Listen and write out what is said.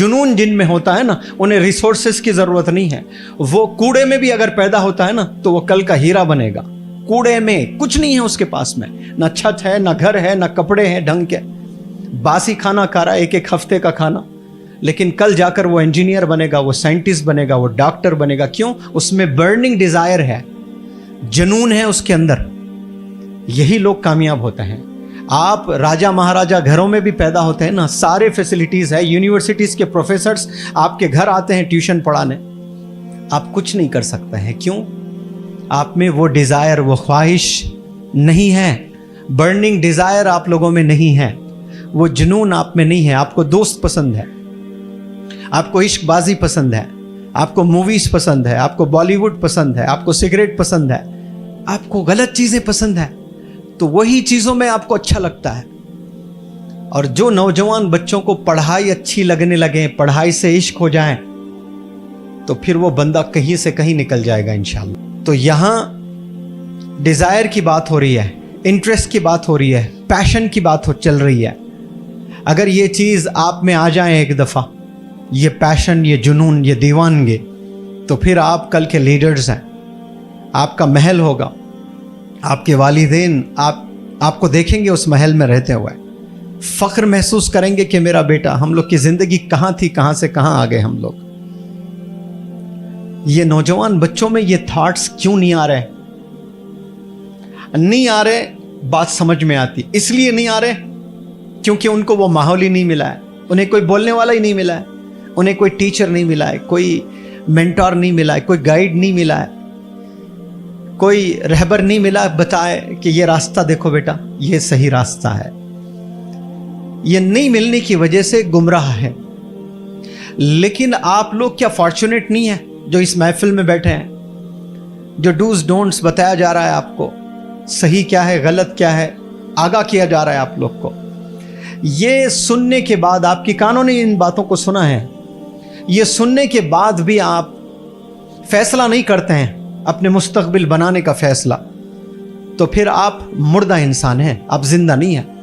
जुनून जिन में होता है ना, उन्हें रिसोर्सेस की ज़रूरत नहीं है। वो कूड़े में भी अगर पैदा होता है ना तो वो कल का हीरा बनेगा। कूड़े में कुछ नहीं है उसके पास में, ना छत है, ना घर है, ना कपड़े हैं ढंग के, बासी खाना खा रहा है, एक एक हफ्ते का खाना। लेकिन कल जाकर वो इंजीनियर बनेगा, वो साइंटिस्ट बनेगा, वो डॉक्टर बनेगा। क्यों? उसमें बर्निंग डिजायर है, जुनून है उसके अंदर। यही लोग कामयाब होते हैं। आप राजा महाराजा घरों में भी पैदा होते हैं ना, सारे फैसिलिटीज है, यूनिवर्सिटीज के प्रोफेसर्स आपके घर आते हैं ट्यूशन पढ़ाने, आप कुछ नहीं कर सकते हैं। क्यों? आप में वो डिजायर, वो ख्वाहिश नहीं है, बर्निंग डिजायर आप लोगों में नहीं है, वो जुनून आप में नहीं है। आपको दोस्त पसंद है, आपको इश्कबाजी पसंद है, आपको मूवीज पसंद है, आपको बॉलीवुड पसंद है, आपको सिगरेट पसंद है, आपको गलत चीजें पसंद है, तो वही चीजों में आपको अच्छा लगता है। और जो नौजवान बच्चों को पढ़ाई अच्छी लगने लगे, पढ़ाई से इश्क हो जाए, तो फिर वो बंदा कहीं से कहीं निकल जाएगा इंशाल्लाह। तो यहां डिजायर की बात हो रही है, इंटरेस्ट की बात हो रही है, पैशन की बात चल रही है। अगर ये चीज आप में आ जाए एक दफा, ये पैशन, ये जुनून, ये दीवानगी, तो फिर आप कल के लीडर्स हैं। आपका महल होगा, आपके वालिदैन आपको देखेंगे उस महल में रहते हुए, फख्र महसूस करेंगे कि मेरा बेटा, हम लोग की जिंदगी कहाँ थी, कहाँ से कहाँ आ गए हम लोग। ये नौजवान बच्चों में ये थॉट्स क्यों नहीं आ रहे? नहीं आ रहे, बात समझ में आती। इसलिए नहीं आ रहे क्योंकि उनको वो माहौल ही नहीं मिला है, उन्हें कोई बोलने वाला ही नहीं मिला है, उन्हें कोई टीचर नहीं मिला है, कोई मेंटोर नहीं मिला है, कोई गाइड नहीं मिला है, कोई रहबर नहीं मिला बताए कि ये रास्ता देखो बेटा, ये सही रास्ता है। ये नहीं मिलने की वजह से गुमराह है। लेकिन आप लोग क्या फॉर्चुनेट नहीं है जो इस महफिल में बैठे हैं, जो डूज डोंट्स बताया जा रहा है आपको, सही क्या है गलत क्या है आगाह किया जा रहा है आप लोग को। ये सुनने के बाद, आपकी कानों ने इन बातों को सुना है, ये सुनने के बाद भी आप फैसला नहीं करते हैं अपने मुस्तकबिल बनाने का फैसला, तो फिर आप मुर्दा इंसान हैं, आप जिंदा नहीं हैं।